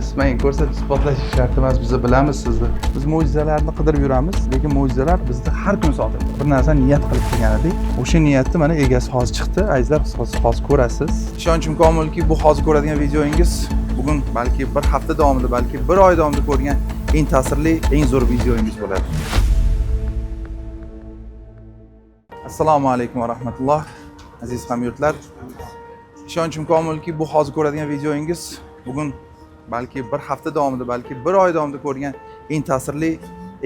ismang ko'rsatib isbotlash shart emas, biz bilamiz sizni. Biz mo'jizalarni qidirib yuramiz, lekin mo'jizalar bizda har kun sodir. Bir narsa niyat qilib kelgan edik. O'sha niyatni mana egasi hozir chiqdi. Azizlar, hozir ko'rasiz. Ishonchim komilki, bu hozir ko'radigan videoingiz bugun balki bir hafta davomida, balki bir oy davomida ko'rgan eng ta'sirli, eng zo'r videoingiz bo'ladi. Assalomu alaykum va rahmatulloh. Aziz hamyurtlar, ishonchim komilki, bu hozir ko'radigan videoingiz bugun balki bir hafta davomida, balki bir oy davomida ko'rgan eng ta'sirli,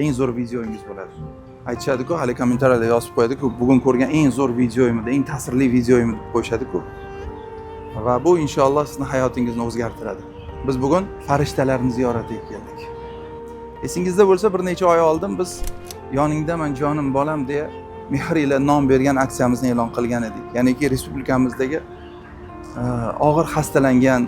eng zo'r videoingiz bo'ladi. Aytishadi-ku, hali kommentariyada yozib qo'yadi-ku, bugun ko'rgan eng zo'r videoimda, eng ta'sirli videoim deb qo'yishadi-ku. Va bu inshaalloh sizning hayotingizni o'zgartiradi. Biz bugun farishtalarni ziyoratiga keldik. Esingizda bo'lsa, bir necha oy oldin biz yoningdaman jonim bolam deya mehr ila nom bergan aksiyamizni e'lon qilgan edik. Ya'niki respublikamizdagi og'ir xastalangan,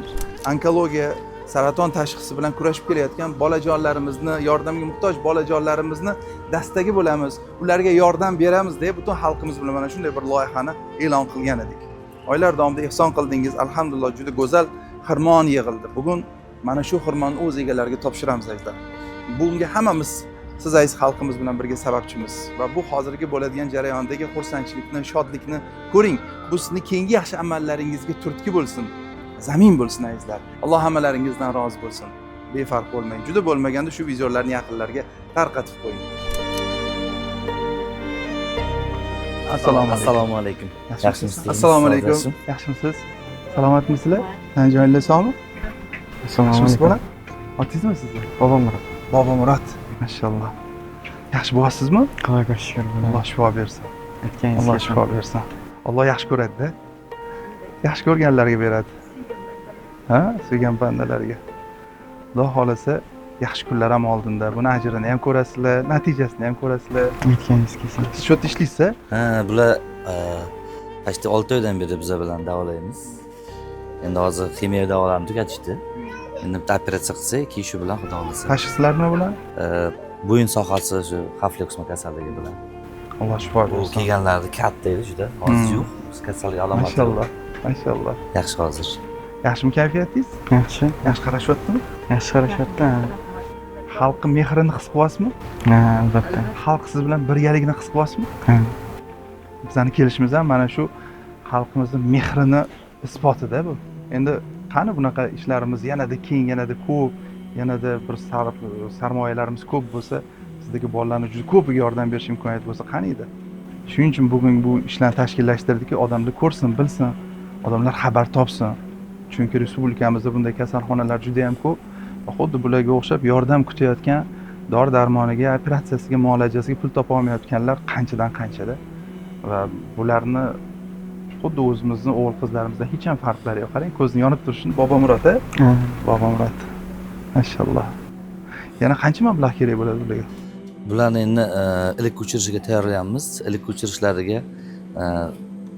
onkologiya, saraton tashxisi bilan kurashib kelayotgan bolajonlarimizni, yordamga muhtoj bolajonlarimizni dastagi bo'lamiz, ularga yordam beramiz deb butun xalqimiz bilan mana shunday bir loyihani e'lon qilgan edik. Oylar davomida ehson qildingiz, alhamdulillah juda go'zal xirmon yig'ildi. Bugun mana shu xirmonni o'z egalariga topshiramiz azizlar. Bunga hammamiz siz aziz xalqimiz bilan birga sababchimiz va bu hozirgi bo'ladigan jarayondagi xursandchilikni, shodlikni ko'ring. Bu sizning keyingi yaxshi amallaringizga turtki bo'lsin, zamin bo'lsin azizlar. Alloh hammalaringizdan rozi bo'lsin. Befarq bo'lmang. Juda bo'lmaganda shu videolarni yaqinlarga tarqatib qo'ying. Assalomu alaykum. Yaxshimisiz? Assalomu alaykum. Yaxshimisiz? Salomatmisizlar? Joyingiz sog'mi? Assalomu alaykum. Otizmi sizni? Bobomurod. Bobomurod. Mashalloh. Yaxshi bo'lasizmi? Xudoga shukr. Alloh shifo bersin. Aytganingiz Alloh shifo bersin. Alloh yaxshi ko'radi-da. Yaxshi ko'rganlarga beradi. Ha, sevgan bandalarga. Xudo xolasa yaxshi kunlar ham oldinda. Buni ajrini ham ko'rasizlar, natijasini ham ko'rasizlar. Aytganingiz kelsin. Siz shu ishlaysiz? Ha, bular qashti 6 oydan beri biz bilan davolaymiz. Endi hozir ximiya davolarni tugatishdi. Endi bitta operatsiya qilsak, keyin shu bilan xudo xolasa. Tashxislar nima bilan? Bo'yin sohasi shu xavfli qismi kasalligi bilan. Alloh shifo Bu bersin. kelganlarni katta edi juda. Hozir yo'q. Biz kasallik alomati. Mashalloh. Mashalloh. Yaxshi hozir. Yaxshimi kayfiyatingiz? Yaxshi. Yaxshi qarashyaptimi? Yaxshi qarashyapti. Xalqning mehrini his qilyapsizmi? Ha, albatta. Xalq siz bilan birgalikni his qilyapsizmi? Ha. Bizning kelishimiz ham mana shu xalqimizning mehrini isbotida bu. Endi qani bunaqa ishlarimiz yanada keng, yanada ko'p, yanada bir sarmoyalarimiz ko'p bo'lsa, sizdagi bolalarni juda ko'piga yordam berish imkoniyati bo'lsa qani edi. Shuning uchun bugun bu ishlarni tashkillashtirdikki, odamlar ko'rsin, bilsin, odamlar xabar topsin. Chunki respublikamizda bunday kasalxonalar juda ham ko'p. Xuddi bularga o'xshab yordam kutayotgan, dori-darmoniga, operatsiyasiga, muolajasiga pul topa olmayotganlar qanchadan qanchada. Va bularni xuddi o'zimizning o'g'il-qizlarimizdan hech ham farqlari yo'q. Qarang, ko'zni yonib turishini Bobomurod, Ha. Bobomurod. Mashalloh. Yana qancha mablag' kerak bo'ladi bularga? Bularni endi ilk uchirishiga tayyorlayapmiz. Ilk uchirishlariga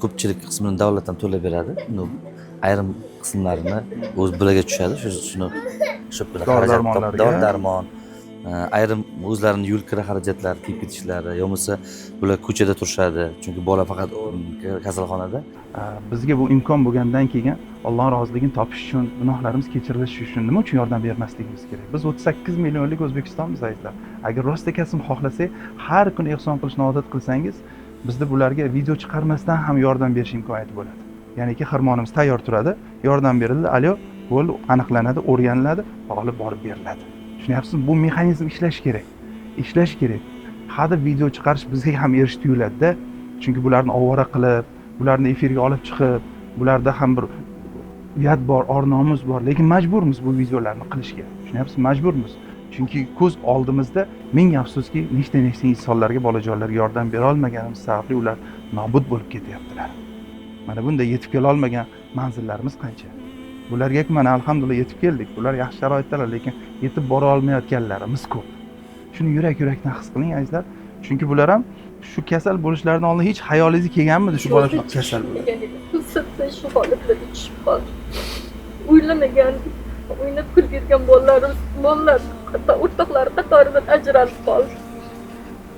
ko'pchilik qismini davlatdan to'lab beradi. Ayrim qismlarini o'z bularga tushadi. Shuni shu bilan xarajat, dori-darmon, ayrim o'zlarining yo'l kira xarajatlari, kiyib ketishlari, yo'masa bular ko'chada turishadi. Chunki bola faqat kasalxonada. Bizga bu imkon bo'lgandan keyin Alloh roziligini topish uchun, gunohlarimiz kechirilishi uchun nima uchun yordam bermasligimiz kerak? Biz 38 millionlik O'zbekistonmiz azizlar. Agar rostakasim xohlasak, har kuni ehson qilishni odat qilsangiz, bizda bularga video chiqarmasdan ham yordam berish imkoniyati bo'ladi. Ya'niki xirmonimiz tayyor turadi, yordam beriladi, alyo, bo'ldi, aniqlanadi, o'rganiladi, olib borib beriladi. Tushunyapsizmi? Bu mexanizm ishlash kerak. Ishlash kerak. Hada video chiqarish bizga ham erish tuyuladi-da. Chunki bularni ovora qilib, bularni efirga olib chiqib, bularda ham bir uyat bor, or-nomus bor, lekin majburmiz bu videolarni qilishga. Tushunyapsizmi? Majburmiz. Chunki ko'z oldimizda ming afsuski, nechta insonlarga, bolajonlarga yordam bera olmaganimiz sababli ular nobud bo'lib ketyaptilar. Mana bunday yetib kela olmagan manzillarimiz qancha. Bularga mana alhamdulillah yetib keldik. Bular yaxshi sharoitdalar, lekin yetib bora olmayotganlarimiz ko'p. Shuni yurak-yurakdan his qiling azizlar. Chunki bular ham shu kasal bo'lishlaridan oldin hech hayolingizga kelganmidi shu bola kasal bo'ladi? To'satdan shu holatlarga tushib qoldi. O'ylamagan, o'ynab kulib yurgan bolalar o'rtoqlari qatoridan ajralib qoldi.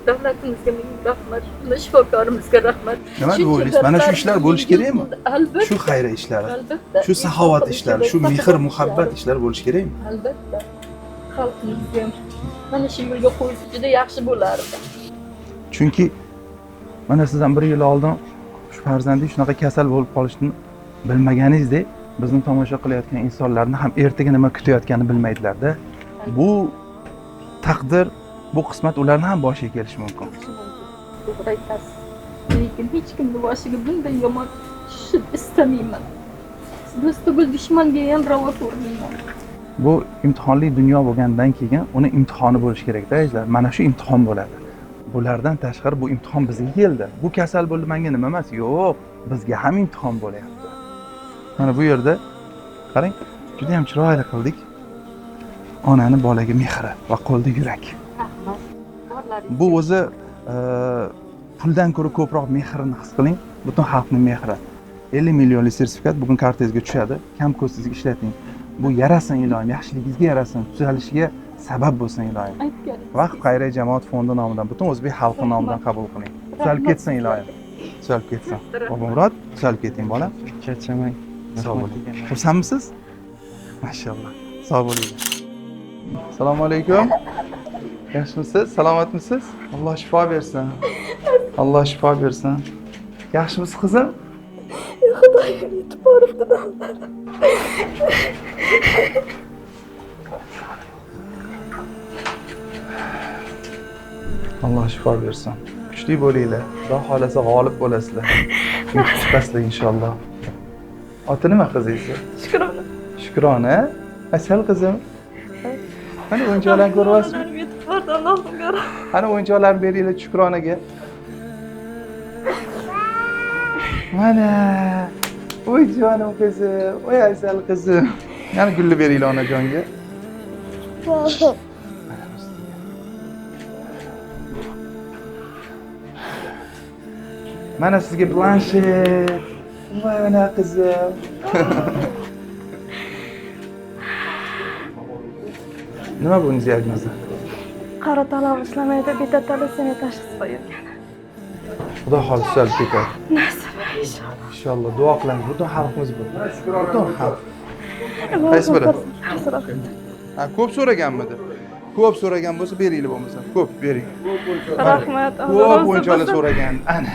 Davlatimizga ming rahmat, shifokorimizga rahmat. Nima Shuncha bo'ldingiz? Mana shu dardlar ishlar bo'lishi kerakmi? Albatta. Shu xayriya ishlari, Albatta. shu saxovat ishlari, shu mehr Saxovat muhabbat ishlari bo'lishi kerakmi? Albatta. Xalqimizga ham mana shu yo'lga qo'ysa juda yaxshi bo'lardi. Chunki mana sizdan 1 yil oldin shu farzanding shunaqa kasal bo'lib qolishini bilmaganingizdek, bizni tomosha qilayotgan insonlarni ham ertaga nima kutayotganini bilmaydilarda. Bu taqdir, bu qismat ularni ham boshiga kelishi mumkin. To'g'ri aytasiz. Lekin hech kimni boshiga bunday yomon tushishini istamayman. Do'st tugul dushmanga ham ravo ko'rmayman. Bu imtihonli dunyo bo'lgandan keyin uni imtihoni bo'lishi kerak-da, ajlar. Mana shu imtihon bo'ladi. Bulardan tashqari bu imtihon bizga keldi. Bu kasal bo'ldi menga nima emas. Yo'q, bizga ham imtihon bo'lyapti. Mana bu yerda qarang, juda ham chiroyli qildik. Onani bolaga mehri va qo'lda yurak. Rahmat. Borlaringiz. Bu o'zi puldan ko'ra ko'proq mehrini his qiling. Butun xalqning mehri. 50 millionlik sertifikat bugun kartangizga tushadi. Kam ko'stingiz ishlating. Bu yarasin iloyim, yaxshiligingizga yarasin, tuzalishiga sabab bo'lsin iloyim. Aytganingiz. Vaqf xayriya jamoat fondi nomidan, butun o'zbek xalqi nomidan qabul qiling. Tuzalib ketsin iloyim. Tuzalib ketsin. Bobomurod, tuzalib keting bola. Charchamang. Sog' bo'ling. Xursandmisiz? Mashalloh. Sog' bo'ling. Assalomu alaykum. Yaxshimisiz? Salomatmisiz? Alloh shifo bersin. Alloh shifo bersin. Yaxshimisiz qizim? Xudoga yetib boribdi. Alloh shifo bersin. Kuchli bo'linglar. Xudo xolasa g'olib bo'lasizlar. Yutib chiqasizlar inshaalloh. Oti nima qizingizni? Shukrona. Shukrona. Asal qizim. Mana o'yinchoqlarni ko'ryapsizmi? Yetib bordi, Allohga rahmat. Qani o'yinchoqlarni beringlar Shukronaga. Mana. Voy jonim qizim, voy asal qizim. Yana gulni beringlar onajonga. Mana sizga planshet. Voy mana qizim. Nima bu diagnoza? Qora talab ishlamaydi, beta talasini tashxis qo'yilgan. Xudo xohlasa tuzalib ketadi. Nasib inshaalloh. Inshaalloh duo qilamiz. Butun xalqimiz bu. Butun xalq. Qaysi biri? Ha, ko'p so'raganmidi? Ko'p so'ragan bo'lsa beringlar bo'lmasa. Ko'p bering. Rahmat. Ko'p o'yinchoqlar so'ragan. Ana.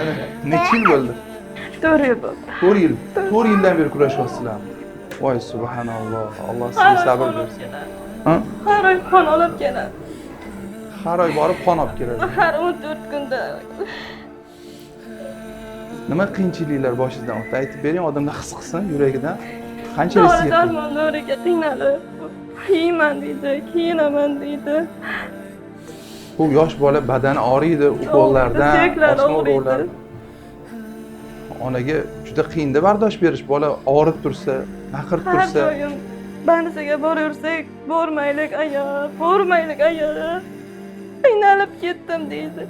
Ana, necha yil bo'ldi? 4 yil bo'ldi. 4 yil. 4 yildan beri kurashyapsizlar. Voy subhanalloh. Alloh sizga sabr bersin. Ha? Har oy qon olib keladi. Har oy borib qon olib keladi. Har 14 kunda. Nima qiyinchiliklar boshingizdan o'tdi? Aytib bering, odamlar his qilsin yuragidan. Qanchalik Dori sizga? darmonlariga qiynalib, yeyman deydi, kiyinaman deydi. Bu yosh bola badani og'riydi, ukollardan, Suyaklari osma og'riydi. urug'lar. Onaga juda qiyinda bardosh berish. Bola og'rib tursa, baqirib Har tursa, doim bansiga boraversak, bormaylik aya, bormaylik aya. Qiynalib ketdim deydi.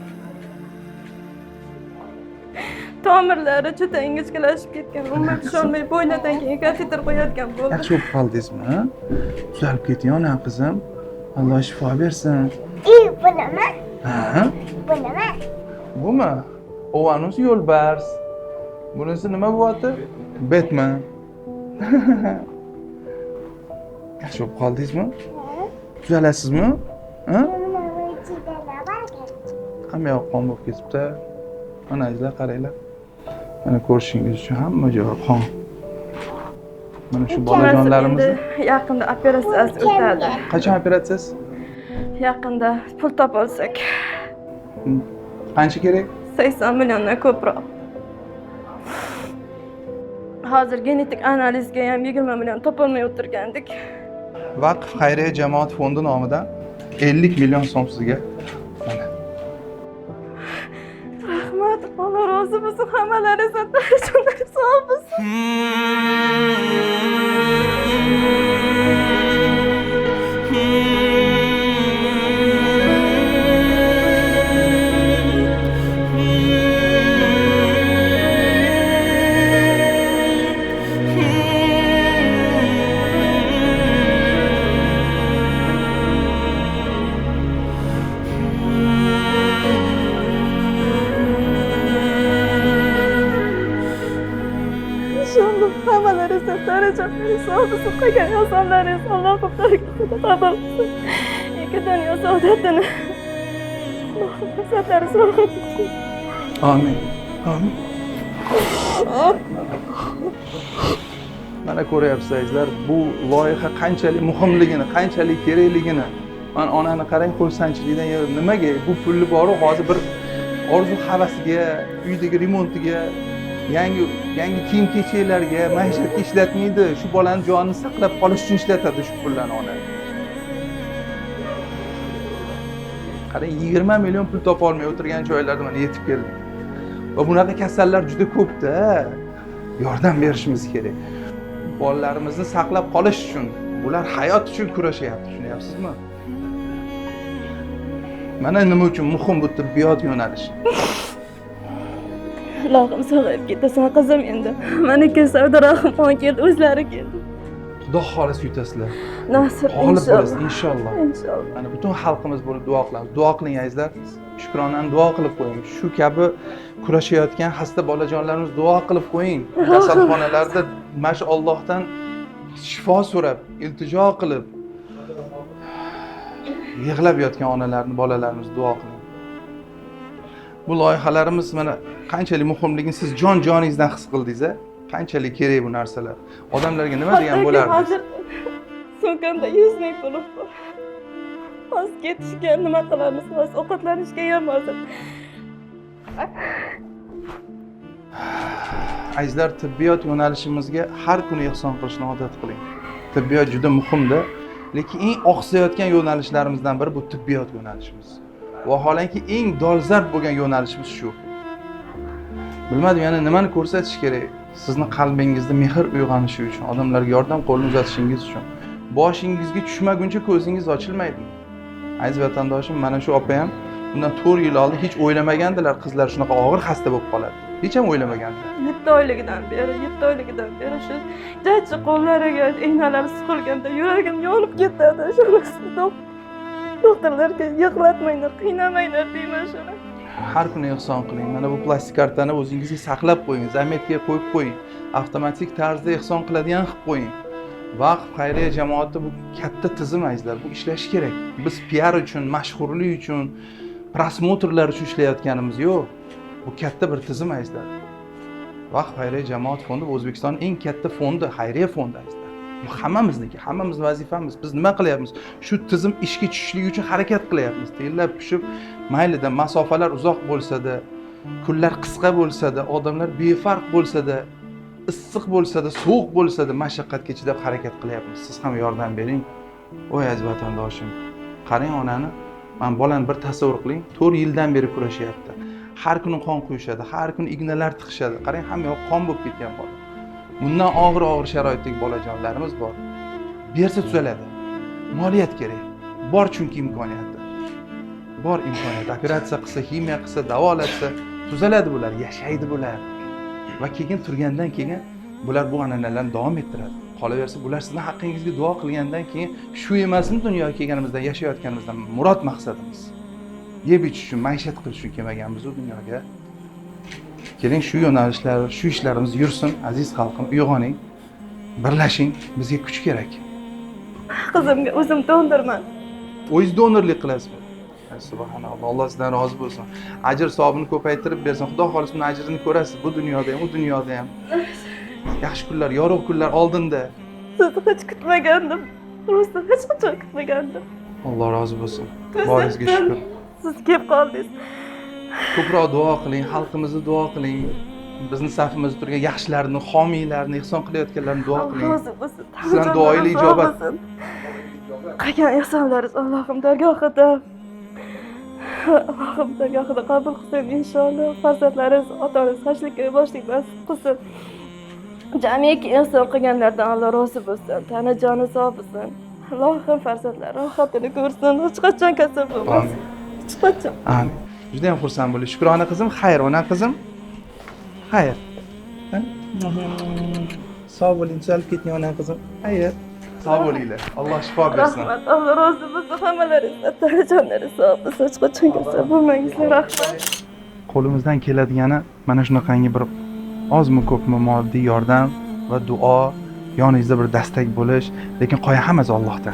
Tomirlari juda ingichkalashib ketgan. Umr tusholmay bo'ynadan keyin kateter qo'yadigan bo'ldi. yaxshi bo'lib qoldingizmi? Ha? Tuzalib keting, onam qizim. Alloh shifo bersin. Bu nima? Ha? Bu nima? Bumi? Ovanus yo'lbars. Bunisi nima bo'lyapti? Batman. Yaxshi bo'lib qoldingizmi? Tuzalasizmi? Ha? Nima ichida nima bor? Hamma yoq qon bo'lib ketibdi. Mana izlar qaranglar. Mana ko'rishingiz uchun hamma joyi qon. Mana shu bolajonlarimiz Yaqinda operatsiyasi o'tadi. qachon operatsiyasi? Yaqinda pul topolsak, Qancha kerak? 80 milliondan ko'proq. Hozir genetik analizga ham 20 million topolmay o'tirgandik. Vaqf xayriya jamoat fondi nomidan 50 million so'm sizga. Mana. Rahmat, Alloh rozi bo'lsin, hammalaringizdan jonlaringiz sog' bo'lsin. Hammalari darajonlari sog' bo'lsin, qilgan insonlaringiz Allohim dargohida qabul qilsin. Ikki dunyo saodatini Allohim farzandlari sog' qilsin. Amin. Amin. Mana ko'ryapsizlar, bu loyiha qanchalik muhimligini, qanchalik kerakligini. Men onani qarang, xursandchilikdan nimaga bu pulni boru hozir bir orzu havasiga, uydagi remontiga, yangi kiyim kechaklarga, maishatga ishlatmaydi. Shu bolani jonini saqlab qolish uchun ishlatadi shu pullarni ona. Qarang, 20 million pul topa olmay o'tirgan joylarda mana yetib keldi. Va bunaqa kasallar juda ko'p-da. Yordam berishimiz kerak. Bolalarimizni saqlab qolish uchun, bular hayot uchun kurashyapti, tushunyapsizmi? Mana nima uchun muhim bu tibbiyot yo'nalishi. Ilohim sog'ayib ketasan qizim endi. Meniki Savdarxon keldi, o'zlari keldi. Xudo xolis yutasizlar. Nasib G'olib bo'lasiz inshaalloh. inshaalloh. Inshaalloh. Mana butun xalqimiz bo'lib duo qilamiz. Duo qiling azizlar. Shukronani duo qilib qo'ying. Shu kabi kurashayotgan xasta bolajonlarimiz duo qilib qo'ying. Kasalxonalarda mana Allohdan shifo so'rab, iltijo qilib yig'lab yotgan onalarni, bolalarimiz duo qiling. Bu loyihalarimiz mana qanchalik muhimligini siz jon-joningizdan his qildingiz-a? Qanchalik kerak bu narsalar. Odamlarga nima degan bo'lardi? Hozir sumkamda 100 ming pul bor. Hozir ketishga nima qilamiz? Hozir ovqatlanishga ham hozir. Azizlar, tibbiyot yo'nalishimizga har kuni ehson qilishni odat qiling. Tibbiyot juda muhimda, lekin eng oqsayotgan yo'nalishlarimizdan biri bu tibbiyot yo'nalishimiz. Vaholanki eng dolzarb bo'lgan yo'nalishimiz shu. Bilmadim, yana nimani ko'rsatish kerak? Sizni qalbingizda mehr uyg'onishi uchun, odamlarga yordam qo'lini uzatishingiz uchun. Boshingizga tushmaguncha ko'zingiz ochilmaydi. Aziz vatandoshim, mana shu opa ham bundan 4 yil oldin hech o'ylamagandilar qizlar shunaqa og'ir xasta bo'lib qoladi. Hech ham o'ylamagandilar. 7 oyligidan beri shu jajji qo'llariga ignalar suqilganda yuragim yonib ketadi. Shunisi doktorlarga yig'latmanglar, qiynamanglar deyman shuni. Har kuni ehson qiling. Mana bu plastik kartani o'zingizga saqlab qo'ying, zametga qo'yib qo'ying. Avtomatik tarzda ehson qiladigan qilib qo'ying. Vaqf xayriya jamoati bu katta tizim azizlar, bu ishlashi kerak. Biz PR uchun, mashhurlik uchun, prosmotrlar uchun ishlayotganimiz yo'q. Bu katta bir tizim azizlar. Vaqf xayriya jamoat fondi O'zbekistonning eng katta fondi, xayriya fondi azizlar. Bu hammamizniki, hammamiz vazifamiz. Biz nima qilyapmiz? Shu tizim ishga tushishligi uchun harakat qilyapmiz. Tezlab pishib, maylida masofalar uzoq bo'lsa-da, kunlar qisqa bo'lsa-da, odamlar befarq bo'lsa-da, issiq bo'lsa-da, sovuq bo'lsa-da, mashaqqatga chidab harakat qilyapmiz. Siz ham yordam bering. Voy aziz vatandoshim, qarang onani, men bolani bir tasavvur qiling, 4 yildan beri kurashyapti. Har kuni qon quyishadi, har kuni ignalar tiqishadi. Qarang, hamma yoq qon bo'lib ketgan bola. Bundan og'ir sharoitdagi bolajonlarimiz bor. Bersa tuzaladi. Moliyat kerak. Bor chunki imkoniyati. Bor imkoniyat. Operatsiya qilsa, ximiya qilsa, davolatsa, tuzaladi bular, yashaydi bular. Va keyin turgandan keyin bular bu an'analarni davom ettiradi. Qolaversa, bular sizning haqqingizga duo qilgandan keyin shu emasmi dunyoga kelganimizdan, yashayotganimizdan murod maqsadimiz. Yeb ichish uchun, maishat qilish uchun kelmaganmiz u dunyoga. Keling, shu yo'nalishlar, shu ishlarimiz yursin, aziz xalqim, uyg'oning, birlashing, bizga kuch kerak. Qizimga o'zim donorman. O'zingiz donorlik qilasizmi? Subhanalloh, Alloh sizdan rozi bo'lsin. Ajr savobini ko'paytirib bersin. Xudo xolis uni ajrini ko'rasiz, bu dunyoda ham, u dunyoda ham. Yaxshi kunlar, yorug' kunlar oldinda. Sizni hech kutmagandim. Rosa hech qachon kutmagandim. Alloh rozi bo'lsin. Boringizga shukr. Siz kelib qoldingiz. Ko'proq duo qiling, xalqimizni duo qiling. Bizni safimizda turgan yaxshilarni, homiylarni, ihson qilayotganlarni duo qiling. Rozi bo'lsin. Sizlar duoyli ijobat. Qilgan ehsonlaringiz Allohim dargohida. Allohim dargohida qabul qilsin inshaalloh. Farzandlaringiz, otangiz hajlikka boshlik nasib qilsin. Jamiki ehson qilganlardan Alloh rozi bo'lsin. Tana joni sog' bo'lsin. Allohim farzandlar rohatini ko'rsin. Hech qachon kasal bo'lmasin. Hech qachon. Amin. Juda ham xursand bo'ling. Shukrona qizim, xayr, ona qizim. Xayr. Sog' bo'ling, tuzalib keting ona qizim. Xayr. Sog' bo'linglar. Alloh shifo bersin. Rahmat. Alloh rozi bo'lsin hammalaringizdan. Tanajonlaringiz sog' bo'lsin. Hech qachon kasal bo'lmangizlar. Rahmat. Qo'limizdan keladigani mana shunaqangi bir ozmi ko'pmi moddiy yordam va duo, yoningizda bir dastak bo'lish, lekin qoya hammasi Allohda.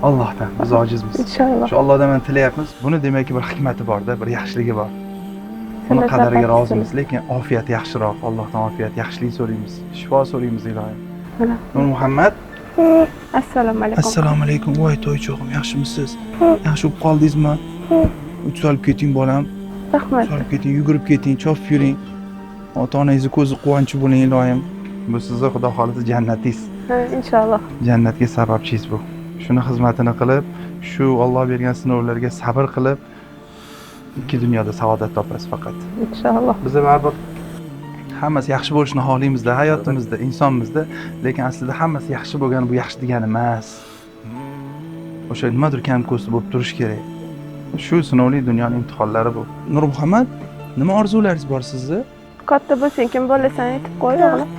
Allohdan biz ojizmiz. inshaalloh. Shu Allohdan mana tilayapmiz. Buni demakki bir hikmati bor-da, bir yaxshiligi bor. Buni Shunday qadariga faqat rozimiz, lekin ofiyat yaxshiroq. Allohdan ofiyat, yaxshilik so'raymiz. Shifo so'raymiz ilohim. Mana. Nur Muhammad, Assalomu alaykum. assalomu alaykum. Voy to'ychog'im, yaxshimisiz? Yaxshi bo'lib qoldingizmi? Solib keting bolam. Rahmat. Solib keting, yugurib keting, chopib yuring. Ota-onangizni ko'zi quvonchi bo'ling ilohim. Bu sizni Xudo xolisa jannatingiz. Inshaalloh. Jannatga sababchingiz bu. Shuni xizmatini qilib, shu Alloh bergan sinovlarga sabr qilib, ikki dunyoda saodat topasiz faqat. Inshaalloh. Biz baribir hammasi yaxshi bo'lishini xohlaymizda, hayotimizda, insonmizda, lekin aslida hammasi yaxshi bo'lgani bu yaxshi degani emas. O'sha nimadir kam ko'sti bo'lib turish kerak. Shu sinovli dunyoning imtihonlari bu. Nur Muhammad, nima orzularingiz bor sizni? Katta bo'lsang, kim bo'lasan aytib qo'y o'g'lim.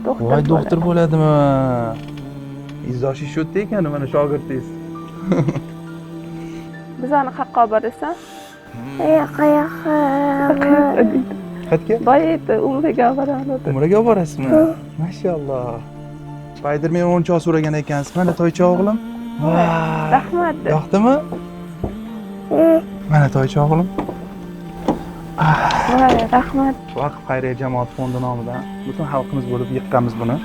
Doktor. Voy doktor bo'ladimi? Izdoshingiz shu yerda ekan, mana shogirdingiz. Bizani qayerga olib borasan? Qayoqqa? Qayerga? Boyaydi, umriga olib boraman. Umraga olib borasizmi? Mashalloh. Baydir men o'yinchoq so'ragan ekansiz. Mana toycha o'g'lim. Rahmat. Yoqdimi? Mana toycha o'g'lim. Voy, rahmat. Vaqf xayriya jamoat fondi nomidan butun xalqimiz bo'lib yiqqanmiz buni.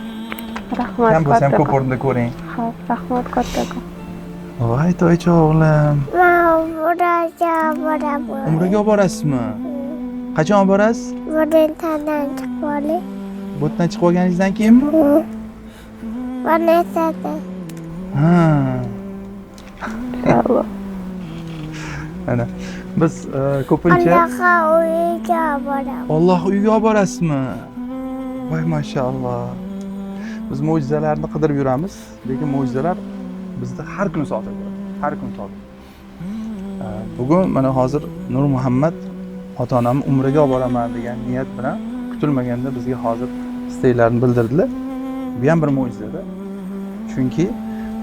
Rahmat. Kam bo'lsa ham ko'p kattakon. o'rinda ko'ring. Ha, rahmat kattakon. Voy toycha o'g'lim. Buraga boraman. Umraga olib borasizmi? Qachon olib borasiz? Buradan tandan chiqib olay. Bu yerdan chiqib olganingizdan keyinmi? Bana esada. Ha. Inshaalloh. Mana biz ko'pincha Allohga uyiga boraman. Alloh uyiga olib borasizmi? Voy mashalloh. Biz mo'jizalarni qidirib yuramiz, lekin mo'jizalar bizda har kuni sodir bo'ladi. Har kuni sodir. Bugun mana hozir Nur Muhammad ota-onamni umraga olib boraman degan niyat bilan kutilmaganda bizga hozir istaklarini bildirdilar. Bu ham bir mo'jiza-da. Chunki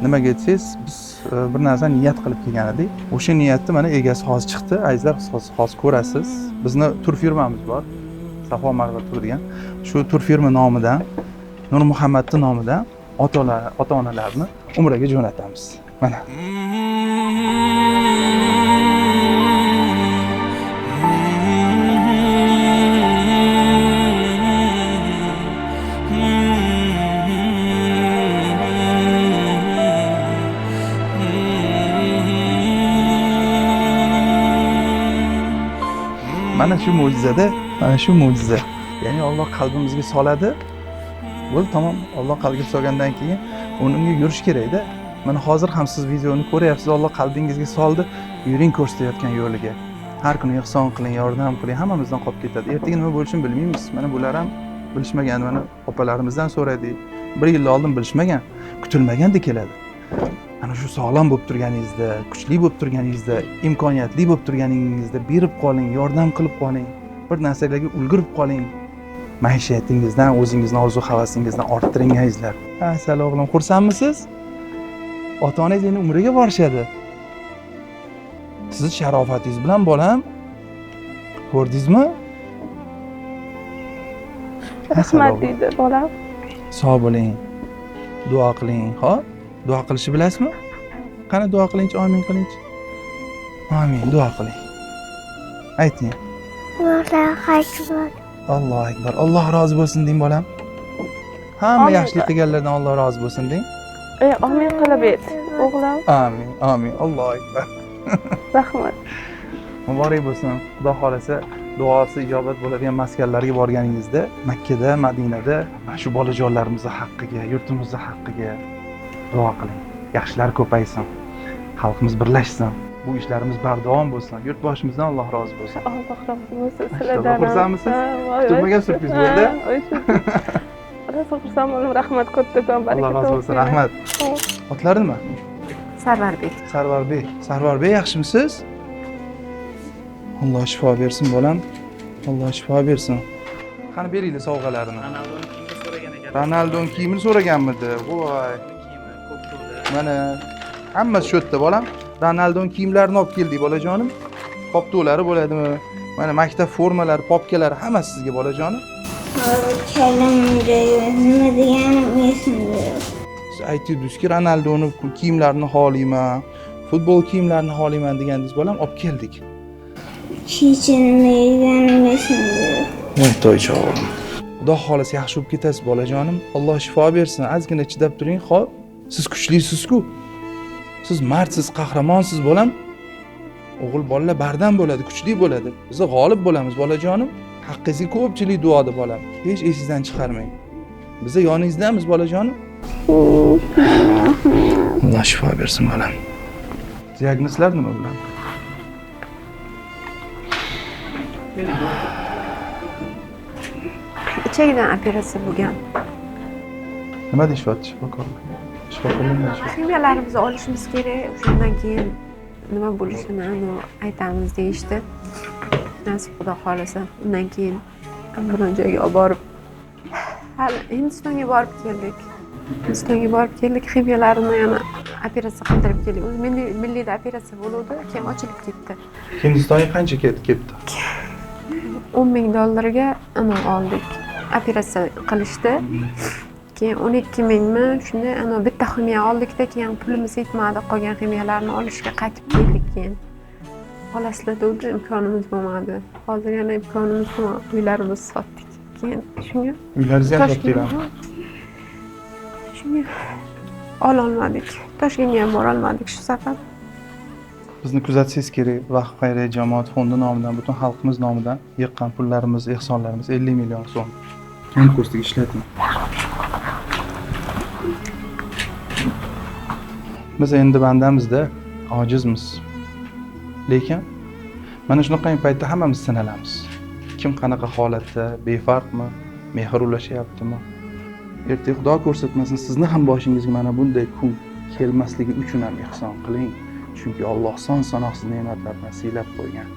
nimaga aytsangiz, biz bir narsa niyat qilib kelgan edik. O'sha niyatni mana egasi hozir chiqdi. Azizlar, hozir ko'rasiz. Bizni tur firmamiz bor. Safo Marg'at tur degan. Shu tur firma nomidan Nur Muhammadning nomidan ota-onalarni umraga jo'natamiz. Mana. Mana shu mo'jizada, mana shu mo'jiza. Ya'ni Alloh qalbimizga soladi. Bo'ldi, tamom. Alloh qalbga solgandan keyin unga yurish kerak-da. Mana hozir ham siz videoni ko'ryapsiz, Alloh qalbingizga soldi, yuring ko'rsatayotgan yo'liga. Har kuni ihson qiling, yordam qiling, hammamizdan qolib ketadi. Ertaga nima bo'lishini bilmaymiz. Mana bular ham bilishmagan, mana opalarimizdan so'radik. 1 yil oldin bilishmagan, kutilmaganda keladi. Ana shu sog'lom bo'lib turganingizda, kuchli bo'lib turganingizda, imkoniyatli bo'lib turganingizda berib qoling, yordam qilib qoling, bir narsalarga ulgurib qoling. Maishatingizdan, o'zingizning orzu-havasingizdan orttiring azizlar. Asal o'g'lim, xursandmisiz? Ota-onangiz endi umraga borishadi. Siz sharofatingiz bilan bolam. Ko'rdingizmi? Rahmat deydi bolam. Sog' bo'ling. Duo qiling, xo'p? Duo qilishni bilasizmi? Qani duo qilingchi, amin qilingchi. Amin, duo qiling. Ayting. Allohga akbar. Allohu akbar. Alloh rozi bo'lsin deng bolam. Hamma Amin. yaxshilik qilganlardan Alloh rozi bo'lsin deng. Amin qilib et, o'g'lim. Amin, amin. Allohu akbar. Rahmat. Muborak bo'lsin. Xudo xolasa duosi ijobat bo'ladigan maskanlarga borganingizda, Makkada, Madinada mana shu bolajonlarimiz haqqiga, yurtimiz haqqiga duo qiling. Yaxshilar ko'paysin. Xalqimiz birlashsin. Bu ishlarimiz bardavom bo'lsin. Yurtboshimizdan Alloh rozi bo'lsin. Alloh rozi bo'lsin Alloh xursandmisiz? Kutilmagan surpriz bo'ldi. bo'ldi. Rosa xursand bo'ldim. Rahmat kattakon, baraka. Alloh rozi bo'lsin. Rahmat. Otlari nima? Sarvarbek. Sarvarbek. Sarvarbek, yaxshimisiz? Alloh shifo bersin bolam. Alloh shifo bersin. Qani beringlar sovg'alarini. Ronaldoning kiyimini so'raganmidi? Voy. Mana hammasi shu yerda bolam. Ronaldoning kiyimlarini olib keldik bolajonim. Popto'lari bo'ladimi? Mana maktab formalari, popkalari hammasi sizga bolajonim. chalinja nima deganim esimda yo'q. Siz aytdingizki, Ronaldoni kiyimlarini xohlayman, futbol kiyimlarini xohlayman degandingiz, bolam, olib keldik. Kecha nima yeganim esimda yo'q. Voy toychog'im. Xudo xolisa yaxshi bo'lib ketasiz bolajonim. Alloh shifo bersin. Ozgina chidab turing, xo'p? Siz kuchlisiz-ku. Siz mardsiz, qahramonsiz bolam. O'g'il bolalar bardam bo'ladi, kuchli bo'ladi. Biz g'olib bo'lamiz bolajonim. Haqqingizga ko'pchilik duoda bolam. Hech esingizdan chiqarmang. Biz yoningizdamiz bolajonim. Alloh shifo bersin bolam. Diagnozlar nima bilan? Ichagidan operatsiya bo'lgan. Nima deyishyapti shifokorlar? Shifokorlar nima deyishyapti? Kimyolarimizni olishimiz kerak. Shundan keyin nima bo'lishini aniq aytamiz deyishdi. Nasib xudo xolasa. Undan keyin biron joyga olib borib hali Hindistonga borib keldik. Hindistonga borib keldik. Kimyolarini yana operatsiya qildirib keldik. O'zi milliyda operatsiya bo'ldi, keyin ochilib ketdi. Hindistonga qancha ketdi? $10,000 aniq oldik. Operatsiya qilishdi. Keyin 12,000mi shunday ana bitta ximiya oldikda, keyin pulimiz yetmadi, qolgan ximiyalarni olishga qaytib keldik keyin. Xolaslarda o'zi imkonimiz bo'lmadi. Hozir yana imkonimiz bor, uylarimizni sotdik. Keyin shunga Uylaringizni ham sotdinglarmi? Shunga ololmadik. Toshkentga ham bora olmadik shu safar. Bizni kuzatsangiz kerak. Vaqf xayriya jamoat fondi nomidan, butun xalqimiz nomidan yiqqan pullarimiz, ehsonlarimiz 50 million so'm. Men ko'stiga ishlating. Biz endi bandamizda ojizmiz. Lekin mana shunaqangi paytda hammamiz sinalamiz. Kim qanaqa holatda, befarqmi, mehr ulashyaptimi? Ertaga Xudo ko'rsatmasin, sizni ham boshingizga mana bunday kun kelmasligi uchun ham ehson qiling. Chunki Alloh son-sanoqsiz ne'matlar bilan siylab qo'ygan.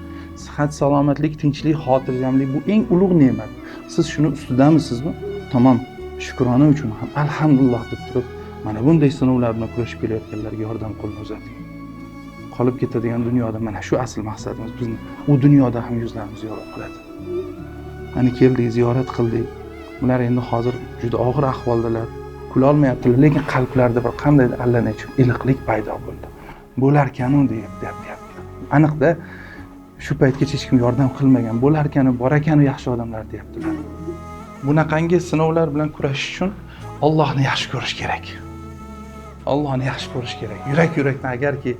Sihat, salomatlik, tinchlik, xotirjamlik bu eng ulug' ne'mat. Siz shuni ustidamisizmi? Tamom. Shukrona uchun ham alhamdulillah deb turib, mana bunday sinovlar bilan kurashib kelayotganlarga yordam qo'lini uzating. Qolib ketadigan dunyoda mana shu asl maqsadimiz bizni. U dunyoda ham yuzlarimiz yorug' qiladi. Mana keldik, ziyorat qildik. Ular endi hozir juda og'ir ahvoldalar. Kula olmayaptilar, lekin qalblarida bir qandaydir allanechuk iliqlik paydo bo'ldi. Bo'larkanu deyapti. Aniqda shu paytgacha hech kim yordam qilmagan, bo'larkanu, borakanu yaxshi odamlar deyaptilar. Bunaqangi sinovlar bilan kurashish uchun Allohni yaxshi ko'rish kerak. Allohni yaxshi ko'rish kerak. Yurak-yurakdan agarki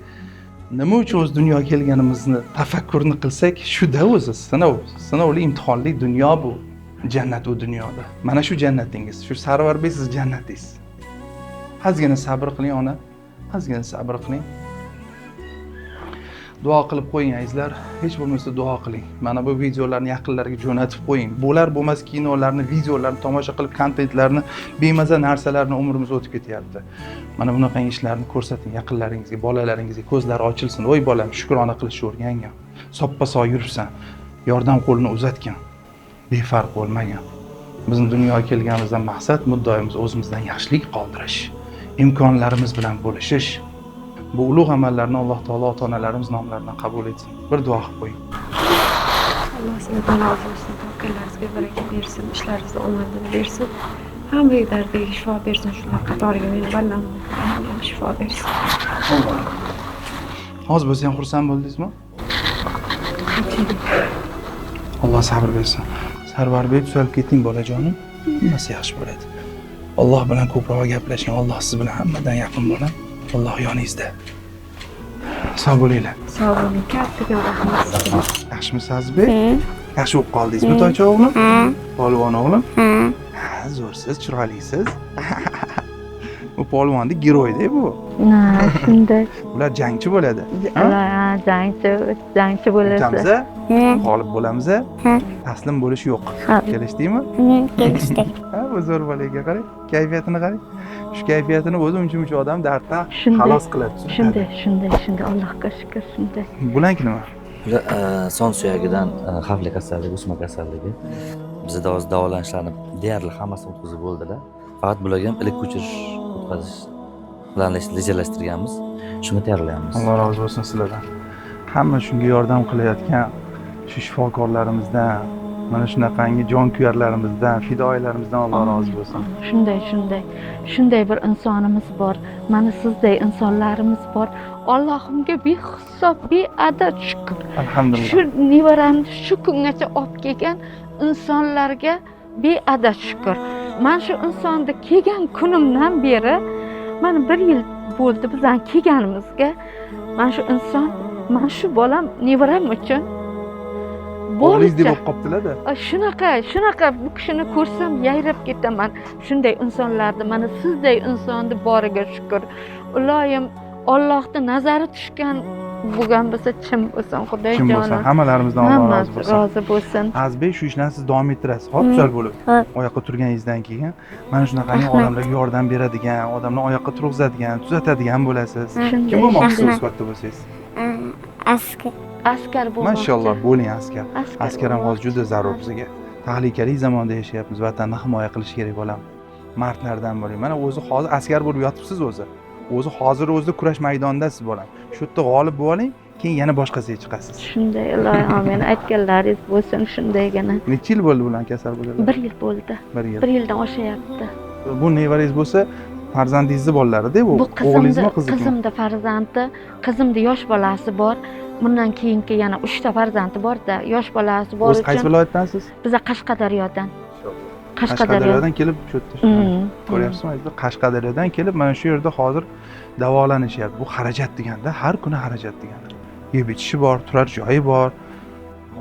nima uchun o'z dunyoga kelganimizni tafakkurni qilsak, shu-da o'zi sinovli, imtihonli dunyo bu. Jannat u dunyoda. Mana shu jannatingiz, shu Sarvarbek siz jannatingiz. Ozgina sabr qiling ona, ozgina sabr qiling. Duo qilib qo'ying azizlar, hech bo'lmasa duo qiling. Mana bu videolarni yaqinlarga jo'natib qo'ying. Bo'lar bo'lmas kinolarni, videolarni tomosha qilib, kontentlarni, bemaza narsalarni umrimiz o'tib ketyapti. Mana bunaqa ishlarni ko'rsating yaqinlaringizga, bolalaringizga, ko'zlari ochilsin. Voy bolam, shukrona qilishni o'rgangan. Soppa-sog' yuribsan, yordam qo'lini uzatgan. Befarq bo'lmagan. Bizning dunyoga kelganimizdan maqsad muddoimiz o'zimizdan yaxshilik qoldirish, imkonlarimiz bilan bo'lishish. Bu ulug' amallarni Alloh taolo ota-onalarimiz nomlaridan qabul etsin. Bir duo qilib qo'ying. Alloh sizdan rozi bo'lsin. Tavakkallaringizga baraka bersin, ishlaringizda omadini bersin. Hamma dardga shifo bersin. Shular qatoriga meni bandamni ham shifo bersin. Hozir bo'lsa ham xursand bo'ldingizmi? Alloh sabr bersin. Sarvarbek tuzalib keting bolajonim. Hammasi yaxshi bo'ladi. Alloh bilan ko'proq gaplashing. Alloh siz bilan hammadan yaqin bo'ladi. Alloh yoningizda. Sog' bo'linglar. Sog' bo'ling, kattaga rahmat sizga. Yaxshimisiz Azizbek? Yaxshi bo'lib qoldingizmi toycha o'g'lim? Polvon o'g'lim? Ha, zo'rsiz, chiroylisiz. Bu polvonning giroyida bu. Ha, shunday. Ular jangchi bo'ladi. Jangchi bo'ladi. Uchamiz-a? G'olib bo'lamiz. Taslim bo'lish yo'q. Kelishdingmi? Kelishdik. Ha, bu zo'r bolaga qarang. Kayfiyatini qarang. Shu kayfiyatini o'zi uncha odam darddan Shunday. xalos qiladi. Shunday. Allohga shukr, shunday. Bularki nima? Bular son suyagidan xavfli kasallik, o'sma kasalligi. Bizda hozir davolanishlarni deyarli hammasini o'tkazib bo'ldilar. Faqat bularga ham ilik ko'chirish o'tkazish bilan rejalashtirganmiz. Shunga tayyorlayapmiz. Alloh rozi bo'lsin sizlardan. Hamma shunga yordam qilayotgan shu shifokorlarimizdan, Mana shunaqangi jonkuyarlarimizdan, fidoyilarimizdan Alloh rozi bo'lsin. Shunday bir insonimiz bor. Mana sizday insonlarimiz bor. Allohimga behisob, beadad shukr. Alhamdulillah. Shu nevaramni shu kungacha olib kelgan insonlarga beadad shukr. Men shu insonni kelgan kunimdan beri mana 1 yil bo'ldi bizdan kelganimizga. Men shu inson, men shu bolam nevaram uchun O'g'lingizdek bo'lib qolibdilar-da. Shunaqa bu kishini ko'rsam yayrab ketaman. Shunday insonlarni, mana sizday insonni boriga shukr. Iloyim Allohning nazari tushgan bo'lgan bo'lsa kim bo'lsin, Xudoy Kim bo'lsin, jonim. hammalarimizdan Alloh rozi bo'lsin. Rozi bo'lsin. Azbek shu ishlarni siz davom ettirasiz. Xo'p, bo'lib. Oyoqqa turganingizdan keyin mana shunaqangi odamlarga yordam beradigan, odamlarni oyoqqa turg'izadigan, tuzatadigan bo'lasiz. Kim bo'lmoqchisiz sifatida bo'lsangiz? Askar bo'lmoqchi. Mashalloh, bo'ling askar. Askar ham hozir juda zarur bizga. Tahlikali zamonda yashayapmiz. Vatanni himoya qilish kerak bo'lam. Mardlardan bo'ling. Mana o'zi hozir askar bo'lib yotibsiz o'zi. O'zi hozir kurash maydonidasiz bo'lam. Shu yerda g'olib bo'lib oling, keyin yana boshqasiga chiqasiz. Shunday, iloyim amin. Aytganlaringiz bo'lsin shundaygina. Necha yil bo'ldi bular kasal bo'lganlar? 1 yil bo'ldi. 1 yil. 1 yildan oshyapti. Bu nevarangiz bo'lsa, farzandingizni bolalari-da, bu o'g'lingizmi, qizingizmi? Qizimda farzandi, qizimda yosh bolasi bor. Bundan keyingi yana 3 ta farzandi bor-da, yosh bolasi bor. O'z qaysi viloyatdansiz? Biz Qashqadaryodan. Qashqadaryodan kelib shu yerda ko'ryapsizmi? Qashqadaryodan kelib mana shu yerda hozir davolanishyapti. Bu xarajat deganda, har kuni xarajat deganda. Yeb ichishi bor, turar joyi bor.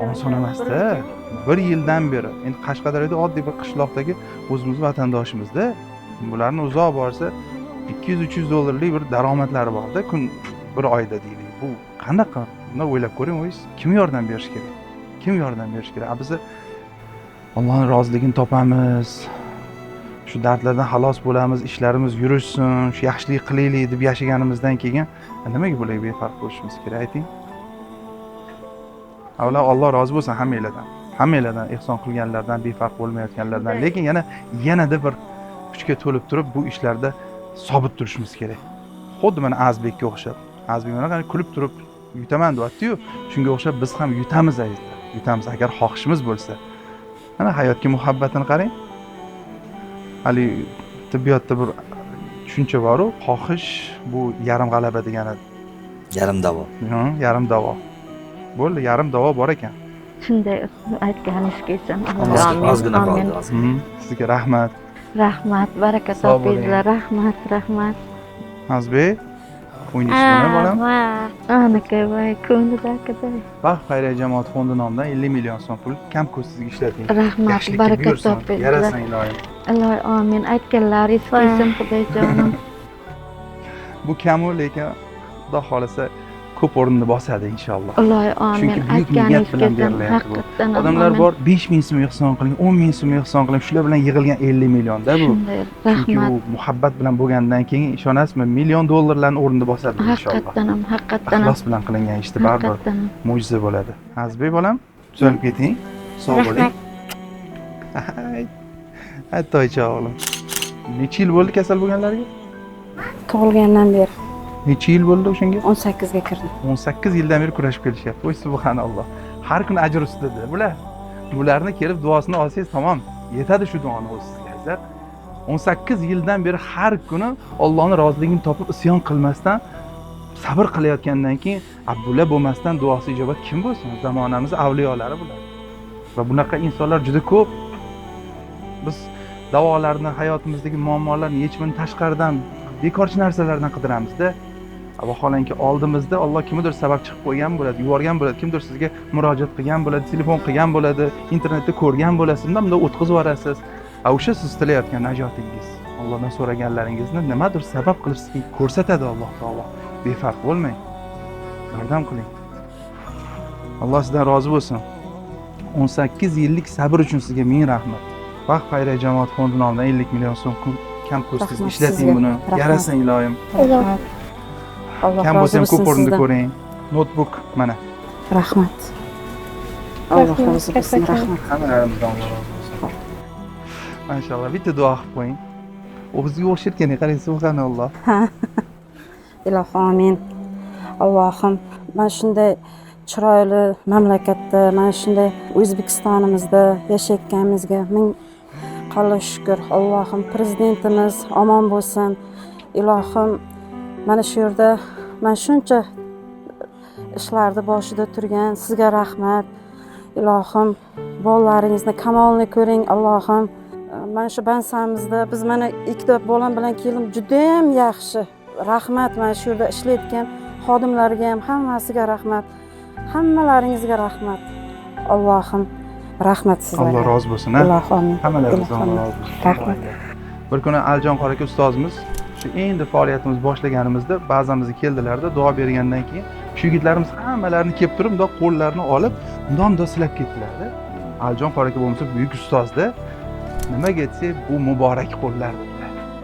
Oson emas-da. 1 yildan beri. Endi Qashqadaryoda oddiy bir qishloqdagi o'zimiz vatandoshimizda bularni uzoq borsa 200-300 dollarlik bir daromadlari bor-da, kun bir oyda deylik. Bu qanaqa? Buni o'ylab ko'ring o'zingiz. Kim yordam berish kerak? Kim yordam berish kerak? Biz Allohning roziligini topamiz. Shu dardlardan xalos bo'lamiz, ishlarimiz yurishsin, shu yaxshilik qilaylik deb yashaganimizdan keyin nimaga bularga befarq bo'lishimiz kerak ayting? Avvalo Alloh rozi bo'lsin hammanglardan. Hammanglardan ehson qilganlardan, befarq bo'lmayotganlardan, lekin yanada bir kuchga to'lib turib bu ishlarda sobit turishimiz kerak. Xuddi mana Azbekka o'xshab. Azbek mana qani kulib turib yutaman deyapti-yu, shunga o'xshab biz ham yutamiz azizlar. Yutamiz agar xohishimiz bo'lsa. Mana hayotga muhabbatini qarang. Hali tibbiyotda bir tushuncha bor-ku, xohish bu yarim g'alaba degani. Yarim davo. Yarim davo. Bo'ldi, yarim davo bor ekan. Shunday aytganingiz kelsin. Ozgina qoldi. Sizga rahmat. Rahmat, baraka topinglar. Rahmat. Azbek, o'ynashmi bolam? Anaka voy, ko'ngildagi. Baxt xayriya jamoat fondi nomidan 50 million so'm pul kam sizga ishlating. Rahmat, baraka topinglar. Yarasin iloyim. Iloy amin. Aytganlaringiz kelsin, Xudoy jonim. Bu kamu lekin Xudo xolasa ko'p o'rinni bosadi inshaalloh. Iloy amin. Chunki buyuk niyat bilan berilyapti bu. Odamlar bor 5000 so'm ehson qiling, 10000 so'm ehson qiling, shular bilan yig'ilgan 50 millionda bu. Chunki u muhabbat bilan bo'lgandan keyin ishonasizmi, million dollarlarni o'rnida bosadi inshaalloh. Haqiqatan. Ixlos bilan qilingan ishda baribir mo'jiza bo'ladi. Azbek bolam, tuzalib keting. Sog' bo'ling. Aytoycha o'g'lim. Necha yil bo'ldi kasal bo'lganlarga? Tug'ilgandan beri Necha yil bo'ldi o'shanga? 18 ga kirdim. 18 yildan beri kurashib kelishyapti. Voy subhanalloh. Har kuni ajr ustida bular. Bularni kelib duosini olsangiz tamom, yetadi shu duoni o'zingizga. 18 yildan beri har kuni Allohning roziligini topib isyon qilmasdan sabr qilayotgandan keyin bular bo'lmasdan duosi ijobat kim bo'lsin? Zamonamiz avliyolari bular. Va bunaqa insonlar juda ko'p. Biz davolarni, hayotimizdagi muammolarni yechimini tashqaridan bekorchi narsalardan qidiramiz-da. Vaholanki oldimizda Alloh kimdir sabab chiqib qo'ygan bo'ladi, yuborgan bo'ladi, kimdir sizga murojaat qilgan bo'ladi, telefon qilgan bo'ladi, internetda ko'rgan bo'lasiz, bunda o'tkazib yuborasiz. O'sha siz tilayotgan najotingiz, Allohdan so'raganlaringizni nimadir sabab qilib sizga ko'rsatadi Alloh taolo. Befarq bo'lmang. Yordam qiling. Alloh sizdan rozi bo'lsin. 18 yillik sabr uchun sizga ming rahmat. Baxt xayriya jamoat fondi nomidan 50 million so'm kam ko'rsiz ishlating buni. Yarasin iloyim. Kam bo'lsa ham ko'p o'rinda ko'ring. Notebook mana. Rahmat. Alloh rozi bo'lsin. Rahmat. Hammalarimizdan Alloh rozi bo'lsin. Mashallah, bitta duo qilib qo'ying. O'zingizga o'xshatgan, qarang, subhanalloh. Ilohim amin. Allohim, men shunday chiroyli mamlakatda, mana shunday O'zbekistonimizda yashayotganimizga ming qancha shukr. Allohim prezidentimiz omon bo'lsin. Ilohim mana shu yerda men shuncha ishlarni boshida turgan sizga rahmat. Ilohim bolalaringizni kamolini ko'ring. Allohim mana shu bansamizda biz mana ikkita bolam bilan keldim, juda ham yaxshi. Rahmat, mana shu yerda ishlayotgan xodimlarga ham hammasiga rahmat. Hammalaringizga rahmat. Allohim rahmat sizlarga. Alloh rozi bo'lsin. Ilohim. Hammalaringizdan Alloh rozi bo'lsin. Rahmat. Bir kuni Alijon qora aka ustozimiz shu endi faoliyatimiz boshlaganimizda ba'zamiz keldilarda, duo bergandan keyin shu yigitlarimiz hammalarini kelib turib, bundoq qo'llarini olib, bundoq silab ketdilar-da. Alijon qora aka bo'lmasa buyuk ustozda. Nimaga aytsak, bu muborak qo'llar.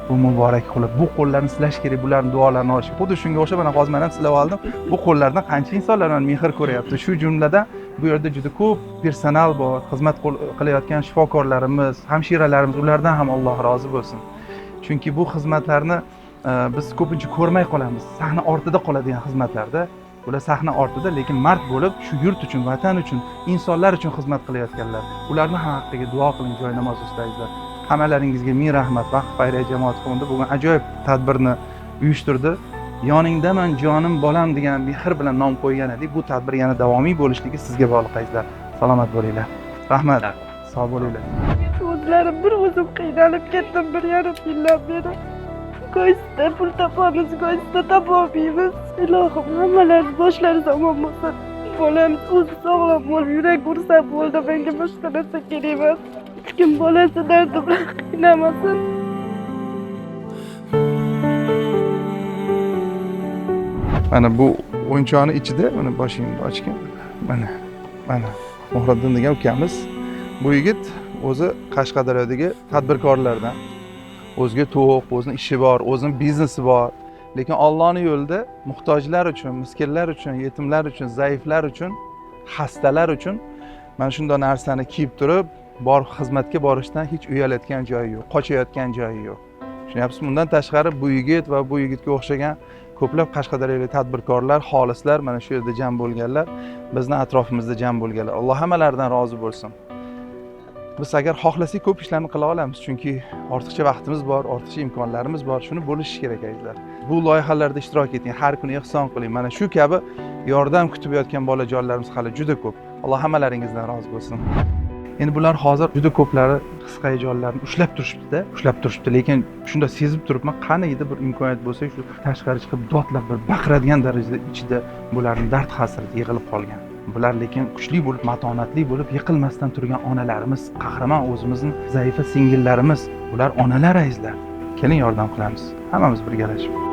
Bu muborak qo'llar. Bu qo'llarni silash kerak, bularning duolarini olish. Xuddi shunga o'xshab mana hozir men ham silab oldim. Bu qo'llardan qancha insonlar mehr ko'ryapti. Shu jumladan bu yerda juda ko'p personal bor, xizmat qilayotgan shifokorlarimiz, hamshiralarimiz, ulardan ham Alloh rozi bo'lsin. Chunki bu xizmatlarni biz ko'pincha ko'rmay qolamiz. Sahna ortida qoladigan xizmatlarda, bular sahna ortida, lekin mard bo'lib shu yurt uchun, vatan uchun, insonlar uchun xizmat qilayotganlar. Ularning ham haqqiga duo qiling, joy namoz ustangizlar. Hammalaringizga ming rahmat. Vaqf xayriya jamoat fondi bugun ajoyib tadbirni uyushtirdi. Yoningdaman jonim bolam degan mehr bilan nom qo'ygan edik. Bu tadbir yana davomiy bo'lishligi sizga bog'liq azizlar. Salomat bo'linglar. Rahmat. Sog' bo'linglar. O'zlarim bir o'zim qiynalib ketdim 1,5 yildan beri. Go'shtda pul topamiz, go'shtda topolmaymiz. Ilohim hammalarning boshlari omon bo'lsin. Bolam o'zi sog'lom bo'lib, yurak ursa bo'ldi. Menga boshqa narsa kerak emas. Hech kim bolasi dardi bilan qiynamasin. Mana bu o'yinchoqni ichida mana boshingni ochgan. Mana Muhriddin degan ukamiz. Bu yigit o'zi Qashqadaryodagi tadbirkorlardan. O'ziga to'q, o'zining ishi bor, o'zining biznesi bor. Lekin Allohning yo'lida muhtojlar uchun, miskinlar uchun, yetimlar uchun, zaiflar uchun, xastalar uchun mana shunday narsani kiyib turib, xizmatga borishdan hech uyalayotgan joyi yo'q, qochayotgan joyi yo'q. Tushunyapsizmi? Bundan tashqari bu yigit va bu yigitga o'xshagan ko'plab Qashqadaryolik tadbirkorlar, xolislar mana shu yerda jam bo'lganlar, bizning atrofimizda jam bo'lganlar. Alloh hammalaridan rozi bo'lsin. Biz agar xohlasak ko'p ishlarni qila olamiz, chunki ortiqcha vaqtimiz bor, ortiqcha imkonlarimiz bor. Shuni bo'lishi kerak azizlar. Bu loyihalarda ishtirok eting, har kuni ehson qiling. Mana shu kabi yordam kutib yotgan bolajonlarimiz hali juda ko'p. Alloh hammalaringizdan rozi bo'lsin. Endi bular hozir juda ko'plari his-hayajonlarni ushlab turishibdi, lekin shunda sezib turibman, qaniydi bir imkoniyat bo'lsa, shu tashqari chiqib dodlab bir baqiradigan darajada ichida bularning dard hasrati yig'ilib qolgan. Bular lekin kuchli bo'lib, matonatli bo'lib, yiqilmasdan turgan onalarimiz, qahramon o'zimizning zaifa singillarimiz. Bular onalar azizlar. Keling yordam qilamiz. Hammamiz birgalashib.